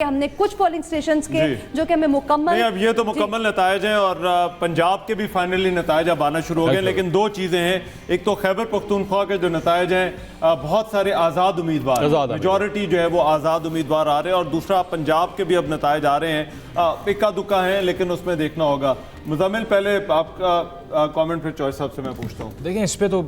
हमने कुछ polling stations के जो कि हमें मुकम्मल नहीं, अब ये तो मुकम्मल नतायज हैं और पंजाब के भी फाइनली नतायज अब आना शुरू हो गए। लेकिन दो चीज़ें हैं, एक तो खैबर पख्तूनख्वा के जो नतायज हैं, बहुत सारे आज़ाद उम्मीदवार, मेजॉरिटी जो है वो आज़ाद उम्मीदवार आ रहे हैं, और दूसरा पंजाब के भी अब नतायज आ रहे हैं। इक्का दुक्का हैं लेकिन उसमें देखना होगा। मुज़म्मिल, पहले आपका कमेंट फिर चॉइस साहब से मैं पूछता हूँ। देखिए, इस पे तो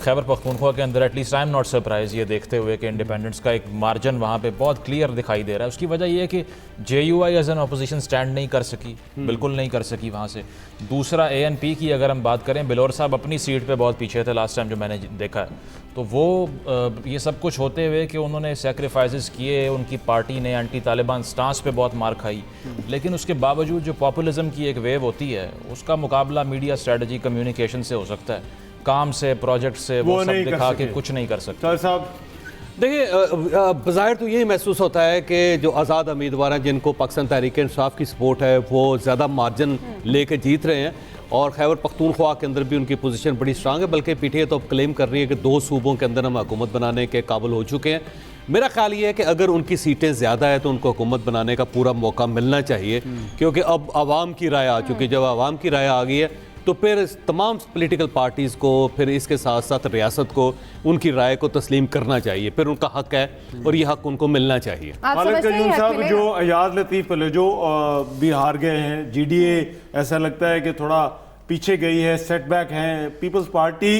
खैबर पख्तूनख्वा के अंदर at least I am not surprise ये देखते हुए कि इंडिपेंडेंस का एक मार्जिन वहाँ पे बहुत क्लियर दिखाई दे रहा है। उसकी वजह ये है कि JUI as an opposition stand नहीं कर सकी, बिल्कुल नहीं कर सकी वहाँ से। दूसरा ANP की अगर हम बात करें, बिलोर साहब अपनी सीट पे बहुत पीछे थे लास्ट टाइम जो मैंने देखा है, तो वो ये सब कुछ होते हुए कि उन्होंने सेक्रीफाइसेस किए, उनकी पार्टी ने एंटी तालिबान स्टांस पे बहुत मार खाई, लेकिन उसके बावजूद जो पॉपुलिज्म की एक वेव होती है उसका मुकाबला मीडिया स्ट्रेटजी कम्युनिकेशन से हो सकता है, काम से, प्रोजेक्ट से वो सब दिखा के कुछ नहीं कर सकते। साहब देखिए, बज़ाहिर तो यही महसूस होता है कि जो आज़ाद उम्मीदवार हैं जिनको पाकिस्तान तहरीक इंसाफ की सपोर्ट है वो ज़्यादा मार्जिन लेके जीत रहे हैं, और खैबर पख्तूनख्वा के अंदर भी उनकी पोजीशन बड़ी स्ट्रांग है। बल्कि PTI तो अब क्लेम कर रही है कि 2 सूबों के अंदर हम हुकूमत बनाने के काबिल हो चुके हैं। मेरा ख्याल ये है कि अगर उनकी सीटें ज़्यादा है तो उनको हुकूमत बनाने का पूरा मौका मिलना चाहिए, क्योंकि अब आवाम की राय आ चुकी है। जब आवाम की राय आ गई है तो फिर तमाम पॉलिटिकल पार्टीज़ को, फिर इसके साथ साथ रियासत को उनकी राय को तस्लीम करना चाहिए। फिर उनका हक है और ये हक उनको मिलना चाहिए। खालिद कयूम साहब, जो अयाज लतीफ़ जो भी हार गए हैं, GDA ऐसा लगता है कि थोड़ा पीछे गई है, सेटबैक हैं। पीपल्स पार्टी,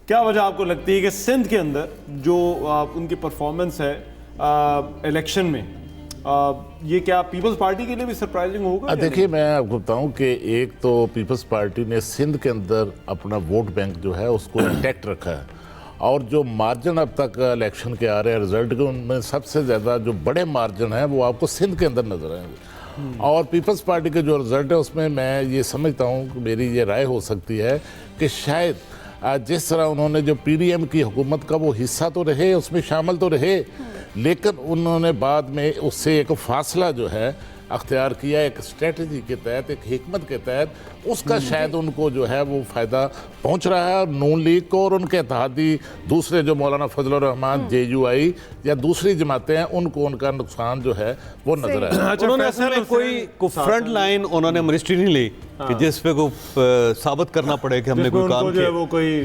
क्या वजह आपको लगती है कि सिंध के अंदर जो उनकी परफॉर्मेंस है इलेक्शन में, ये क्या पीपल्स पार्टी के लिए भी सरप्राइजिंग होगा? देखिए, मैं आपको बताऊं कि एक तो पीपल्स पार्टी ने सिंध के अंदर अपना वोट बैंक जो है उसको इंटैक्ट रखा है, और जो मार्जिन अब तक इलेक्शन के आ रहे हैं रिजल्ट के, उनमें सबसे ज़्यादा जो बड़े मार्जिन है वो आपको सिंध के अंदर नजर आएंगे। और पीपल्स पार्टी के जो रिजल्ट है उसमें मैं ये समझता हूँ कि मेरी ये राय हो सकती है कि शायद जिस तरह उन्होंने जो PDM की हुकूमत का वो हिस्सा तो रहे, उसमें शामिल तो रहे, लेकिन उन्होंने बाद में उससे एक फासला जो है अख्तियार किया, एक स्ट्रेटजी के तहत, एक हिकमत के तहत, उसका शायद उनको जो है वो फ़ायदा पहुंच रहा है। और नून लीग को और उनके इत्तेहादी दूसरे जो मौलाना फजल रहमान, JUI या दूसरी जमातें हैं, उनको उनका नुकसान जो है वो नजर आया। उन्होंने असल में कोई फ्रंट लाइन उन्होंने मिनिस्ट्री नहीं ली कि जिस पे को साबित करना पड़े कि हमने कोई काम किया, वो कोई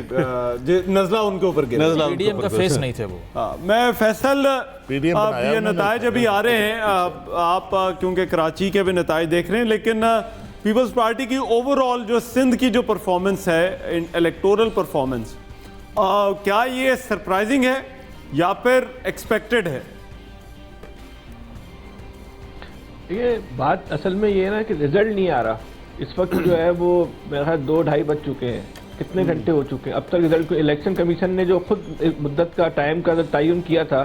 नजला उनके ऊपर गिरा। PDM का फेस नहीं थे वो। मैं फैसल, PDM ये नताइज अभी आ रहे हैं, आप क्योंकि कराची के भी नताइज देख रहे हैं, लेकिन पीपल्स पार्टी की ओवरऑल जो सिंध की जो परफॉर्मेंस है, इलेक्टोरल परफॉर्मेंस, क्या ये सरप्राइजिंग है या फिर एक्सपेक्टेड है? ये बात असल में ये है ना कि रिजल्ट नहीं आ रहा इस वक्त जो है वो मेरे ख्याल 2-2.5 बज चुके हैं, कितने घंटे हो चुके हैं अब तक रिजल्ट को। इलेक्शन कमीशन ने जो खुद मुद्दत का टाइम का तयन किया था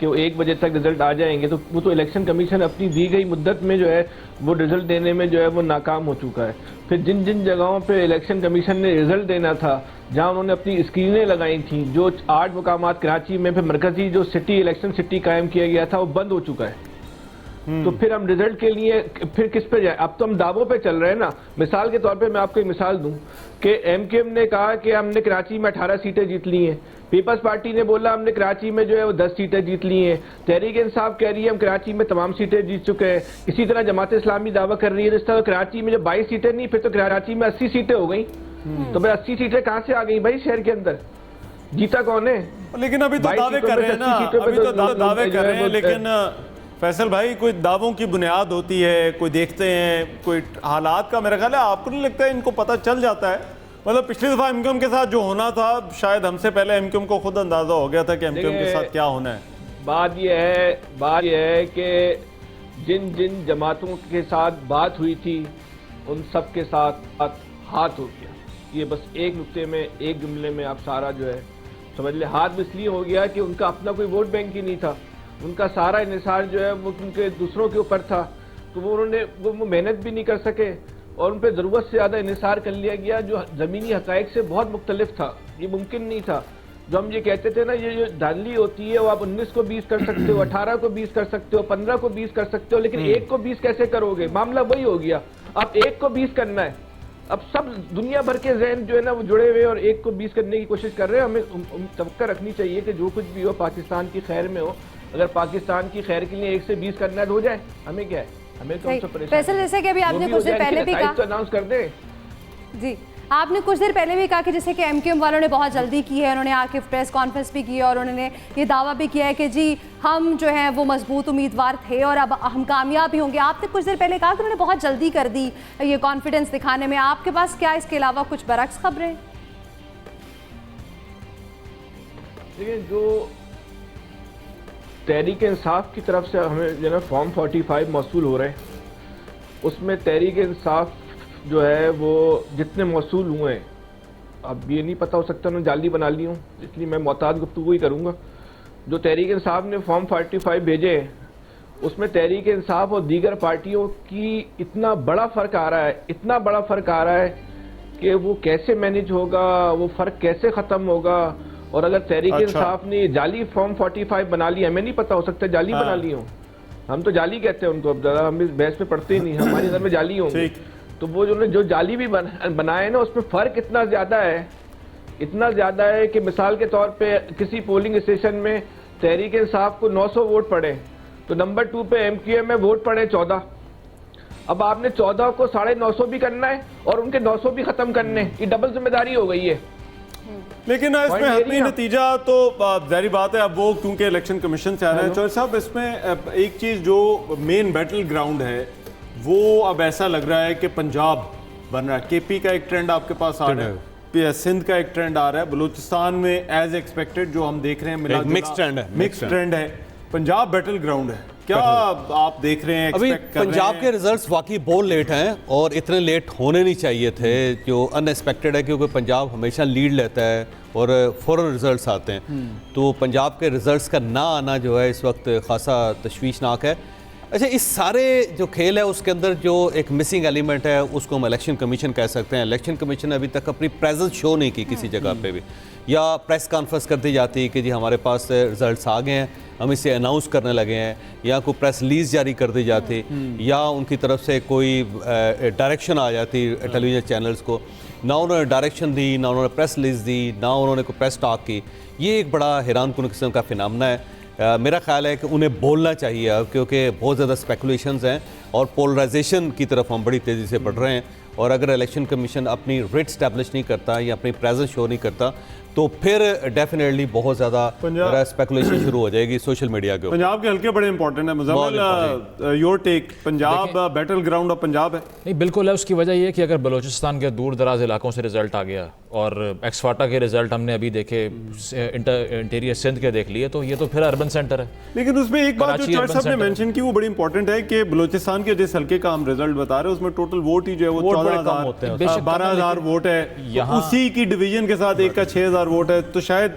कि वो 1 बजे तक रिजल्ट आ जाएंगे, तो वो तो इलेक्शन कमीशन अपनी दी गई मुद्दत में जो है वो रिजल्ट देने में जो है वो नाकाम हो चुका है। फिर जिन जिन जगहों पे इलेक्शन कमीशन ने रिजल्ट देना था, जहां उन्होंने अपनी स्क्रीनें लगाई थी, जो 8 मुकामात कराची में, फिर मरकजी जो सिटी इलेक्शन सिटी कायम किया गया था वो बंद हो चुका है। तो फिर हम रिजल्ट के लिए फिर किस पे जाए? अब तो हम दावों पे चल रहे हैं ना। मिसाल के तौर पे मैं आपको एक मिसाल दूं कि MKM ने कहा कि हमने कराची में 18 सीटें जीत ली हैं, पीपल्स पार्टी ने बोला हमने कराची में जो है वो 10 सीटें जीत ली हैं, तहरीक इंसाफ कह रही है हम कराची में तमाम सीटें जीत चुके हैं, इसी तरह जमात इस्लामी दावा कर रही है इस तरह कराची में जो 22 सीटें नहीं, फिर तो कराची में 80 सीटें हो गई। तो भाई 80 सीटें कहाँ से आ गई भाई शहर के अंदर? जीता कौन है? लेकिन अभी तो दावे कर रहे हैं ना, अभी तो दावे कर रहे हैं, लेकिन फैसल भाई, कोई दावों की बुनियाद होती है, कोई देखते हैं, कोई हालात का मेरा ख्याल है आपको नहीं लगता है इनको पता चल जाता है? मतलब पिछली दफा MKM के साथ जो होना था, शायद हमसे पहले MKM को खुद अंदाजा हो गया था कि MKM के साथ क्या होना है। बात यह है कि जिन जिन जमातों के साथ बात हुई थी उन सब के साथ हाथ हो गया। ये बस एक नुक्ते में, एक जुमले में आप सारा जो है समझ ले। हाथ इसलिए हो गया कि उनका अपना कोई वोट बैंक ही नहीं था, उनका सारा इन्हिसार जो है वो उनके दूसरों के ऊपर था, तो वो मेहनत भी नहीं कर सके और उन पर ज़रूरत से ज़्यादा इन्हिसार कर लिया गया जो ज़मीनी हक़ाइक़ से बहुत मुख्तलिफ था। ये मुमकिन नहीं था। जो हम ये कहते थे ना, ये जो धांधली होती है वो आप 19 को 20 कर सकते हो, 18 को 20 कर सकते हो, 15 को 20 कर सकते हो, लेकिन 1 को 20 कैसे करोगे? मामला वही हो गया, अब 1 को 20 करना है। अब सब दुनिया भर के जहन जो है ना वो जुड़े हुए और 1 को 20 करने की कोशिश कर रहे हैं। हमें तवक्को रखनी चाहिए कि जो कुछ भी हो पाकिस्तान की खैर में हो, अगर पाकिस्तान की खैर के लिए 1 से 20 करना है तो हो जाए, हमें क्या है, हमें तो हमसे परेशान फैसल, जैसे कि अभी आपने कुछ देर पहले भी कहा, तो अनाउंस कर दे जी, आपने कुछ देर पहले भी कहा कि जैसे कि एमक्यूएम वालों ने बहुत जल्दी की है, उन्होंने आके प्रेस कॉन्फ्रेंस भी की और उन्होंने ये दावा भी किया है कि जी हम जो है वो मजबूत उम्मीदवार थे और अब हम कामयाब भी होंगे। आपने कुछ देर पहले कहा कि उन्होंने बहुत जल्दी कर दी ये कॉन्फिडेंस दिखाने में, आपके पास क्या इसके अलावा कुछ बरक्स खबरें? देखिए, जो तहरीक इंसाफ की तरफ से हमें जो है फॉर्म 45 मौसूल हो रहे हैं, उसमें तहरीक इंसाफ जो है वो जितने मौसूल हुए हैं, अब ये नहीं पता हो सकता उन्होंने जाली बना ली हूँ, इसलिए मैं मोहतात गुफ्तगू ही करूँगा। जो तहरीक इंसाफ ने फॉर्म 45 भेजे उसमें तहरीक इंसाफ और दीगर पार्टियों की इतना बड़ा फ़र्क आ रहा है, इतना बड़ा फ़र्क आ रहा है कि वो कैसे मैनेज होगा, वो फ़र्क कैसे ख़त्म होगा। और अगर तहरीक इंसाफ ने जाली फॉर्म 45 बना लिया, हमें नहीं पता, हो सकता है जाली बना ली हो, हम तो जाली कहते हैं उनको, अब ज़्यादा हम इस बहस में पढ़ते ही नहीं, हमारी नज़र में जाली होंगे। तो वो जो जाली भी बनाए ना, उसमें फ़र्क इतना ज़्यादा है कि मिसाल के तौर पे किसी पोलिंग स्टेशन में तहरीक इंसाफ को 900 वोट पड़े तो नंबर 2 पे एमक्यूएम में वोट पड़े 14। अब आपने 14 को 950 भी करना है और उनके 900 भी ख़त्म करने, ये डबल जिम्मेदारी हो गई है। लेकिन इसमें हतमी नतीजा तो जाहिर बात है, अब वो क्योंकि इलेक्शन कमीशन से आ रहे हैं। चौधरी साहब, इसमें एक चीज़ जो मेन बैटल ग्राउंड है वो अब ऐसा लग रहा है कि पंजाब बन रहा है, केपी का एक ट्रेंड आपके पास आ रहा है, सिंध का एक ट्रेंड आ रहा है, बलूचिस्तान में एज एक्सपेक्टेड जो हम देख रहे हैं मिक्स ट्रेंड है, पंजाब बैटल ग्राउंड है। क्या आप देख रहे हैं, अभी पंजाब के रिजल्ट्स वाकई बहुत लेट हैं और इतने लेट होने नहीं चाहिए थे, जो अनएक्सपेक्टेड है क्योंकि पंजाब हमेशा लीड लेता है और फ़ौरन रिजल्ट्स आते हैं। तो पंजाब के रिजल्ट्स का ना आना जो है इस वक्त खासा तशवीशनाक है। अच्छा, इस सारे जो खेल है उसके अंदर जो एक मिसिंग एलिमेंट है उसको हम इलेक्शन कमीशन कह सकते हैं। इलेक्शन कमीशन ने अभी तक अपनी प्रेजेंस शो नहीं की किसी जगह पे भी, या प्रेस कॉन्फ्रेंस कर दी जाती कि जी हमारे पास रिजल्ट्स आ गए हैं, हम इसे अनाउंस करने लगे हैं, या कोई प्रेस रिलीज जारी कर दी जाती, या उनकी तरफ से कोई डायरेक्शन आ जाती टेलीविज़न चैनल्स को। ना उन्होंने डायरेक्शन दी, ना उन्होंने प्रेस रिलीज दी, ना उन्होंने कोई प्रेस टॉक की। ये एक बड़ा हैरानकुन किस्म का फिनामिना है। मेरा ख्याल है कि उन्हें बोलना चाहिए अब, क्योंकि बहुत ज़्यादा स्पेकुलेशंस हैं और पोलराइजेशन की तरफ हम बड़ी तेज़ी से बढ़ रहे हैं। और अगर इलेक्शन कमीशन अपनी रेट स्टैब्लिश नहीं करता या अपनी प्रेजेंस शो नहीं करता तो फिर डेफिनेटली बहुत ज़्यादा स्पेकुलेशन शुरू हो जाएगी सोशल मीडिया के ऊपर। पंजाब के हल्के बड़े इंपॉर्टेंट है। Muzammil, your take, Punjab battle ground of Punjab है? नहीं, बिल्कुल है। उसकी वजह ये है कि अगर बलूचिस्तान के दूर दराज इलाकों से रिजल्ट आ गया और एक्सफाटा के रिजल्ट हमने अभी देखे, इंटीरियर सिंध के देख लिए, तो ये तो फिर अर्बन सेंटर है। लेकिन उसमें एक बात जो चौधरी साहब ने मेंशन की वो बड़ी इंपॉर्टेंट है कि बलूचिस्तान के जिस हल्के का हम रिजल्ट बता रहे हैं उसमें टोटल वोट ही जो है वो 12,000 वोट है, उसी की डिवीजन के साथ एक का 6,000 वोट है, तो शायद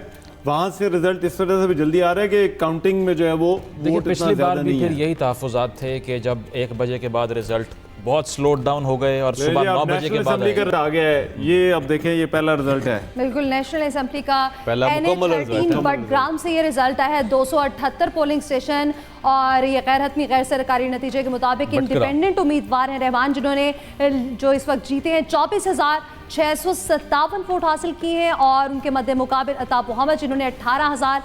वहां से रिजल्ट इस वजह से भी जल्दी आ रहा है कि काउंटिंग में जो है वो वोट पिछली बार भी फिर यही तहफ़्फ़ुज़ात थे कि जब 1 बजे के बाद रिजल्ट बहुत स्लो डाउन हो गए और सुबह 9 बजे के बाद आ गया है। ये अब देखें, ये पहला रिजल्ट है बिल्कुल नेशनल असेंबली का NA-13 बडग्राम से ये रिजल्ट आया है। 278 पोलिंग स्टेशन और ये गैर हतमी गैर सरकारी नतीजे के मुताबिक इंडिपेंडेंट उम्मीदवार हैं रहमान, जिन्होंने जो इस वक्त जीते हैं 24,657 वोट हासिल किए हैं, और उनके मद्दे मुकाबिल अताब मोहम्मद जिन्होंने 18,000